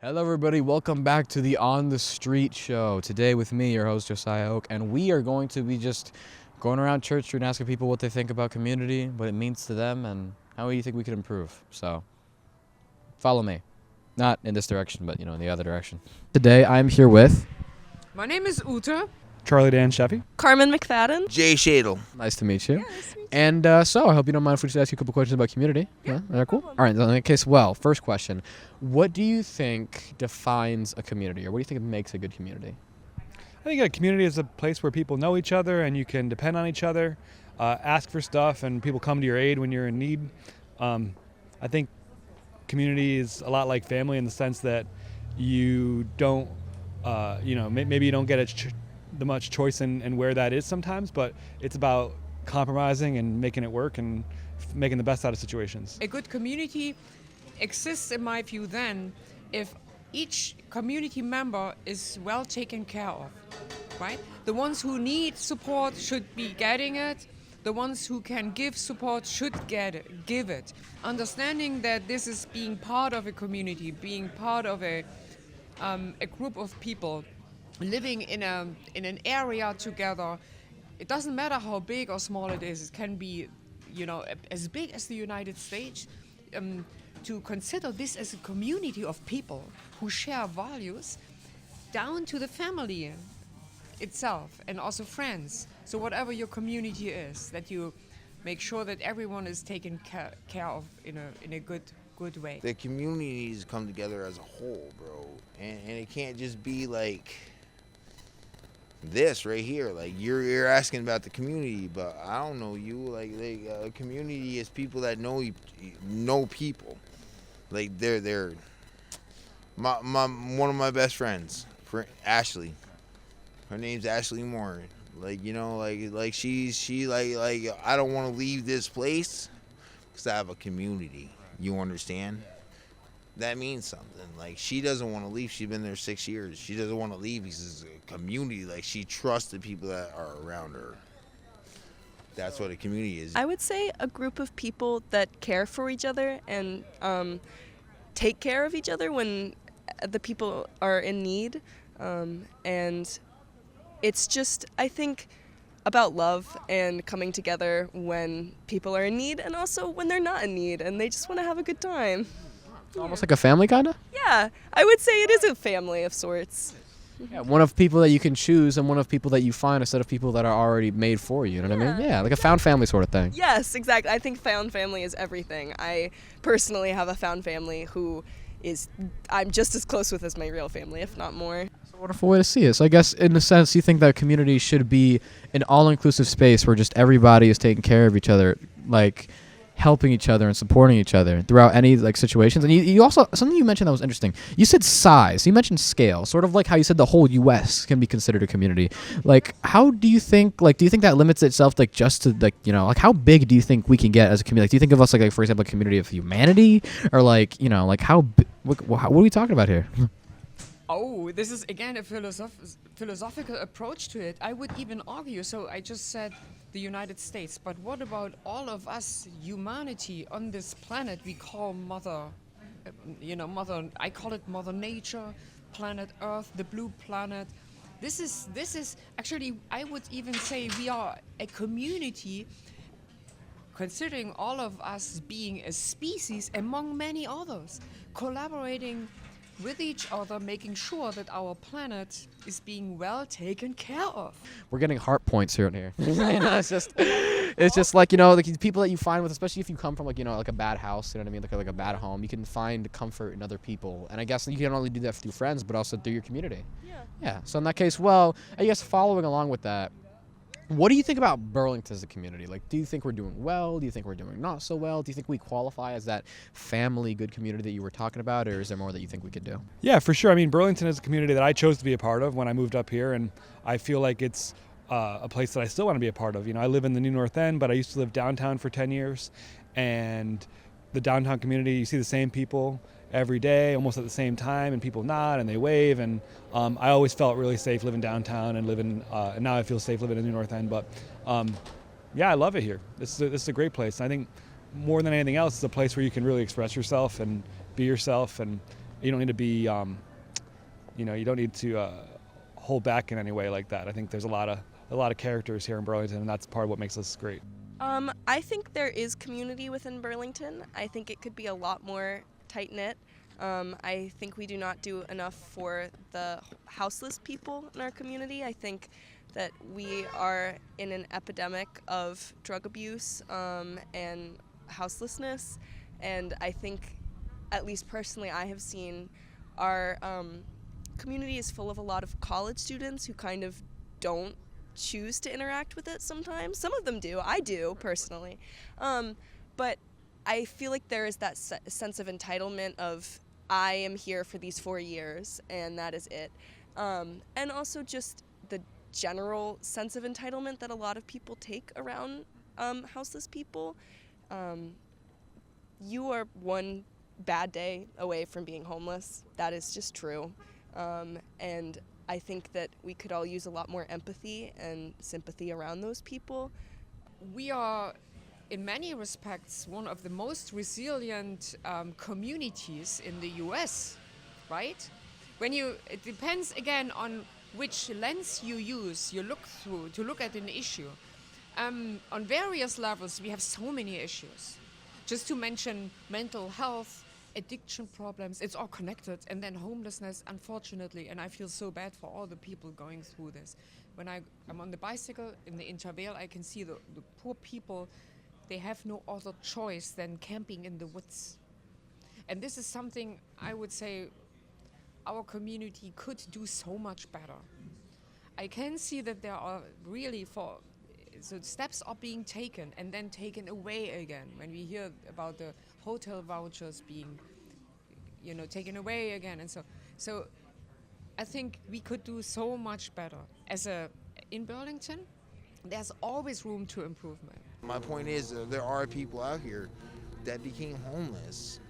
Hello, everybody. Welcome back to the On the Street show. Today with me, your host, Josiah Oak, and we are going to be just going around Church Street and asking people what they think about community, what it means to them, and how you think we could improve. So, follow me. Not in this direction, but, in the other direction. Today, I'm here with... My name is Ute. Charlie Dan Sheffy. Carmen McFadden. Jay Shadle. Nice to meet you. Yeah, nice to meet you. And so, I hope you don't mind if we just ask you a couple questions about community. Yeah, is that cool? problem. All right, in that case, first question. What do you think defines a community, or what do you think makes a good community? I think a community is a place where people know each other and you can depend on each other, ask for stuff, and people come to your aid when you're in need. I think community is a lot like family in the sense that you don't, maybe you don't get the much choice in where that is sometimes, but it's about compromising and making it work and making the best out of situations. A good community exists, in my view, then if each community member is well taken care of, right? The ones who need support should be getting it. The ones who can give support should give it. Understanding that this is being part of a community, being part of a group of people living in an area together. It doesn't matter how big or small it is. It can be, as big as the United States. To consider this as a community of people who share values, down to the family itself and also friends. So whatever your community is, that you make sure that everyone is taken care of in a good way. The community needs to come together as a whole, bro. And it can't just be like this right here. Like you're asking about the community, but I don't know you. Like a community is people that know people. Like they're my one of my best friends, Ashley. Her name's Ashley Moore. Like like she I don't want to leave this place because I have a community. You understand? That means something. Like she doesn't want to leave. She's been there 6 years. She doesn't want to leave because it's a community. Like she trusts the people that are around her. That's what a community is. I would say a group of people that care for each other and take care of each other when the people are in need. And it's just, I think, about love and coming together when people are in need and also when they're not in need and they just want to have a good time. Almost like a family, kind of? Yeah, I would say it is a family of sorts. Yeah, one of people that you can choose and one of people that you find instead of people that are already made for you know what I mean? Yeah, like a found family sort of thing. Yes, exactly. I think found family is everything. I personally have a found family who I'm just as close with as my real family, if not more. It's a wonderful way to see it. So I guess in a sense you think that community should be an all-inclusive space where just everybody is taking care of each other, like helping each other and supporting each other throughout any situations. And you also, something you mentioned that was interesting. You said size. You mentioned scale, sort of like how you said the whole U.S. can be considered a community. Like, how do you think? Like, do you think that limits itself just to how big do you think we can get as a community? Like, do you think of us like for example, a community of humanity, or how? What are we talking about here? Oh, this is again a philosophical approach to it. I would even argue, so I just said the United States, but what about all of us, humanity on this planet we call Mother, I call it Mother Nature, planet Earth, the blue planet. This is actually, I would even say we are a community, considering all of us being a species among many others, collaborating with each other, making sure that our planet is being well taken care of. We're getting heart points here and here. It's just like, the people that you find with, especially if you come from like a bad house, you know what I mean? Like a bad home, you can find comfort in other people. And I guess you can only do that through friends, but also through your community. Yeah. So in that case, I guess following along with that, what do you think about Burlington as a community? Like, do you think we're doing well? Do you think we're doing not so well? Do you think we qualify as that family good community that you were talking about, or is there more that you think we could do? Yeah, for sure. I mean, Burlington is a community that I chose to be a part of when I moved up here, and I feel like it's a place that I still want to be a part of. I live in the New North End, but I used to live downtown for 10 years, and the downtown community, you see the same people every day, almost at the same time, and people nod and they wave, and I always felt really safe living downtown and and now I feel safe living in the North End. But yeah, I love it here. This is a great place. And I think more than anything else, it's a place where you can really express yourself and be yourself, and you don't need to be, you don't need to hold back in any way like that. I think there's a lot of characters here in Burlington, and that's part of what makes us great. I think there is community within Burlington. I think it could be a lot more tight-knit. I think we do not do enough for the houseless people in our community. I think that we are in an epidemic of drug abuse and houselessness, and I think, at least personally, I have seen our community is full of a lot of college students who kind of don't choose to interact with it sometimes. Some of them do. I do, personally. But I feel like there is that sense of entitlement of, I am here for these 4 years, and that is it. And also just the general sense of entitlement that a lot of people take around houseless people. You are one bad day away from being homeless. That is just true. And I think that we could all use a lot more empathy and sympathy around those people. We are, in many respects, one of the most resilient communities in the US, right? It depends again on which lens you use, you look through to look at an issue. On various levels, we have so many issues. Just to mention mental health, addiction problems, it's all connected, and then homelessness, unfortunately, and I feel so bad for all the people going through this. When I'm on the bicycle in the Intervale, I can see the poor people, they have no other choice than camping in the woods. And this is something I would say our community could do so much better. I can see that there are really so steps are being taken and then taken away again. When we hear about the hotel vouchers being, taken away again, and so I think we could do so much better. In Burlington, there's always room to improvement. My point is, there are people out here that became homeless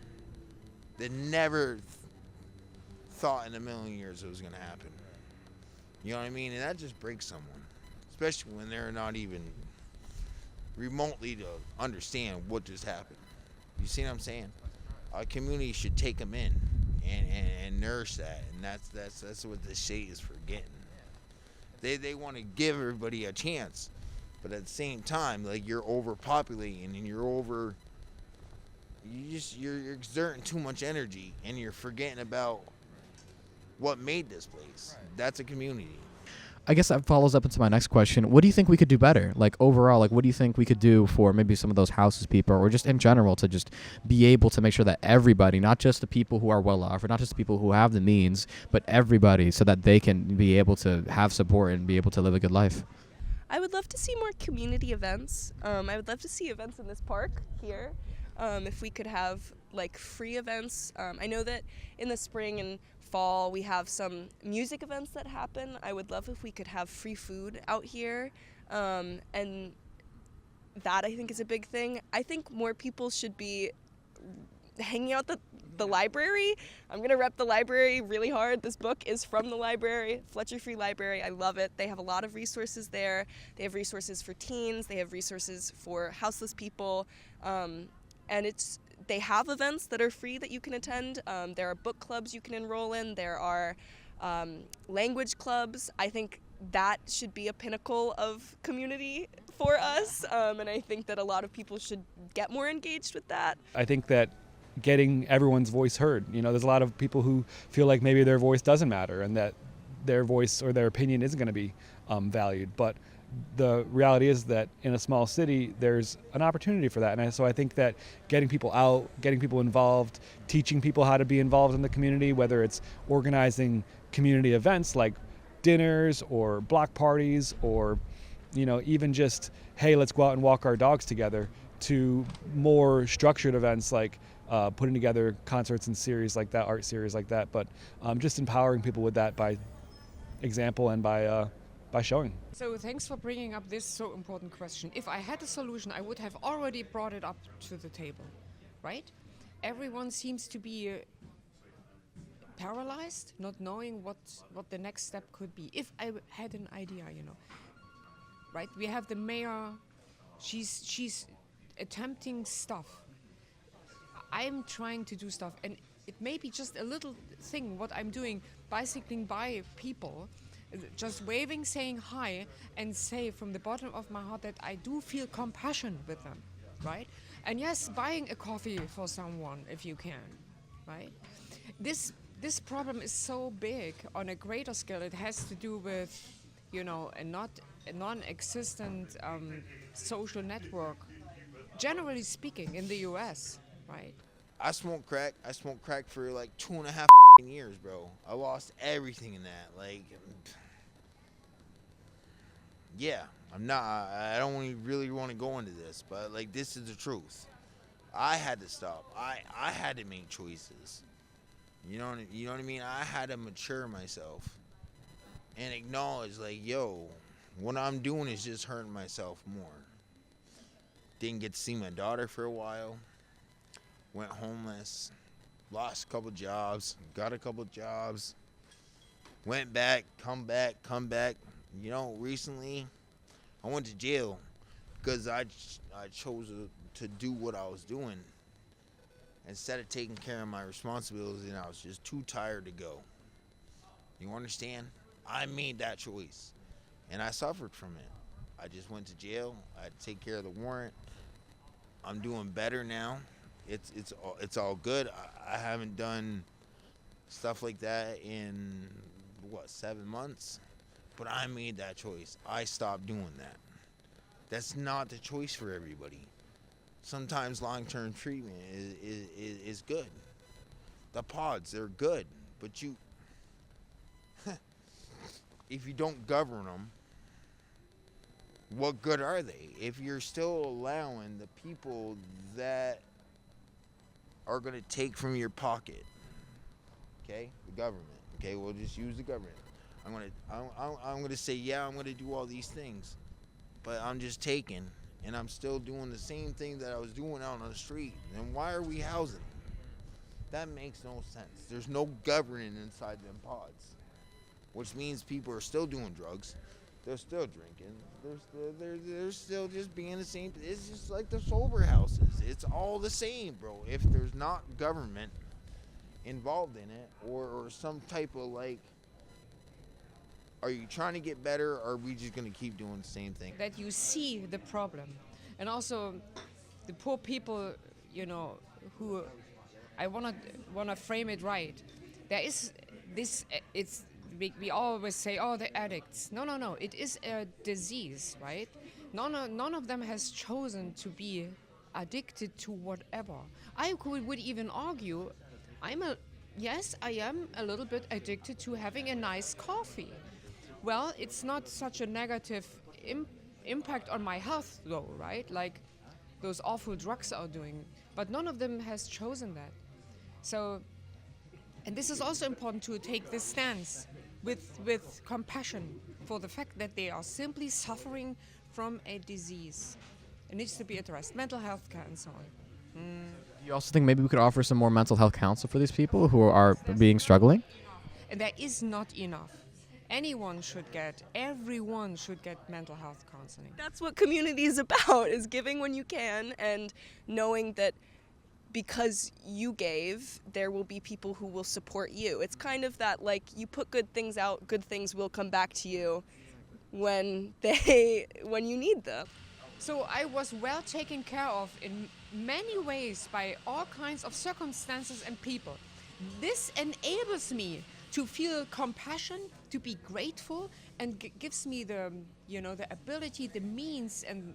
that never thought in a million years it was going to happen. You know what I mean? And that just breaks someone, especially when they're not even remotely to understand what just happened. You see what I'm saying? Our community should take them in and nourish that, and that's what the state is forgetting. They want to give everybody a chance, but at the same time, like, you're overpopulating and you're exerting too much energy, and you're forgetting about what made this place. That's a community. I guess that follows up into my next question. What do you think we could do better? Like, overall, like, what do you think we could do for maybe some of those houses people, or just in general, to just be able to make sure that everybody, not just the people who are well off, or not just the people who have the means, but everybody, so that they can be able to have support and be able to live a good life? I would love to see more community events. I would love to see events in this park here. If we could have like free events. I know that in the spring and fall we have some music events that happen. I would love if we could have free food out here. And that, I think, is a big thing. I think more people should be hanging out at the library. I'm going to rep the library really hard. This book is from the library, Fletcher Free Library. I love it. They have a lot of resources there. They have resources for teens. They have resources for houseless people. And they have events that are free that you can attend. There are book clubs you can enroll in. There are language clubs. I think that should be a pinnacle of community for us. And I think that a lot of people should get more engaged with that. I think that getting everyone's voice heard, there's a lot of people who feel like maybe their voice doesn't matter and that their voice or their opinion isn't going to be valued. But the reality is that in a small city, there's an opportunity for that. And so I think that getting people out, getting people involved, teaching people how to be involved in the community, whether it's organizing community events like dinners or block parties or, even just, hey, let's go out and walk our dogs together, to more structured events like putting together concerts and series like that, art series like that. But just empowering people with that by example and by showing. So thanks for bringing up this so important question. If I had a solution, I would have already brought it up to the table, right? Everyone seems to be paralyzed, not knowing what the next step could be. If I had an idea, right? We have the mayor, she's attempting stuff. I'm trying to do stuff, and it may be just a little thing what I'm doing, bicycling by people, just waving, saying hi, and say from the bottom of my heart that I do feel compassion with them, right? And yes, buying a coffee for someone if you can, right? This problem is so big on a greater scale. It has to do with, a non-existent social network, generally speaking, in the U.S., right? I smoked crack. I smoked crack for like 2.5 years, bro. I lost everything in that. Like, yeah, I don't really want to go into this, but like, this is the truth. I had to stop. I had to make choices. You know what I mean? I had to mature myself and acknowledge, like, yo, what I'm doing is just hurting myself more. Didn't get to see my daughter for a while. Went homeless. Lost a couple jobs. Got a couple jobs. Went back, come back. Recently, I went to jail because I chose to do what I was doing instead of taking care of my responsibilities, and I was just too tired to go. You understand? I made that choice, and I suffered from it. I just went to jail. I had to take care of the warrant. I'm doing better now. It's all good. I haven't done stuff like that in 7 months, but I made that choice. I stopped doing that. That's not the choice for everybody. Sometimes long-term treatment is good. The pods, they're good, but if you don't govern them, what good are they? If you're still allowing the people that are going to take from your pocket, okay, the government, okay, we'll just use the government. I'm gonna say, yeah, I'm gonna do all these things, but I'm just taking, and I'm still doing the same thing that I was doing out on the street. Then why are we housing them? That makes no sense. There's no governing inside them pods, which means people are still doing drugs. They're still drinking. They're still just being the same. It's just like the sober houses. It's all the same, bro. If there's not government involved in it, or some type of like, are you trying to get better, or are we just going to keep doing the same thing? That you see the problem. And also the poor people, who I want to frame it right. There is this, we always say, oh, the addicts. No, it is a disease, right? None of them has chosen to be addicted to whatever. I would even argue, I am a little bit addicted to having a nice coffee. Well, it's not such a negative impact on my health, though, right? Like those awful drugs are doing. But none of them has chosen that. So, and this is also important to take this stance with compassion for the fact that they are simply suffering from a disease. It needs to be addressed. Mental health care and so on. You also think maybe we could offer some more mental health counsel for these people who are being struggling? And there is not enough. Everyone should get mental health counseling. That's what community is about, is giving when you can and knowing that because you gave, there will be people who will support you. It's kind of that, like, you put good things out, good things will come back to you when you need them. So I was well taken care of in many ways by all kinds of circumstances and people. This enables me to feel compassion, to be grateful, and gives me the ability, the means, and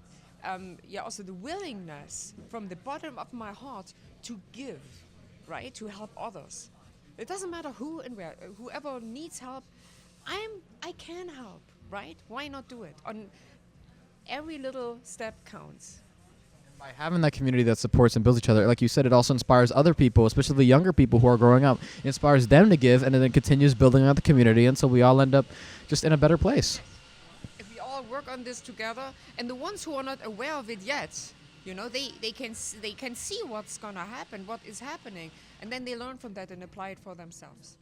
also the willingness from the bottom of my heart to give, right? To help others. It doesn't matter who and where, whoever needs help, I can help, right? Why not do it? On every little step counts. By having that community that supports and builds each other, like you said, it also inspires other people, especially the younger people who are growing up. It inspires them to give, and then it continues building out the community until we all end up just in a better place. If we all work on this together, and the ones who are not aware of it yet, they can see what's gonna happen, what is happening, and then they learn from that and apply it for themselves.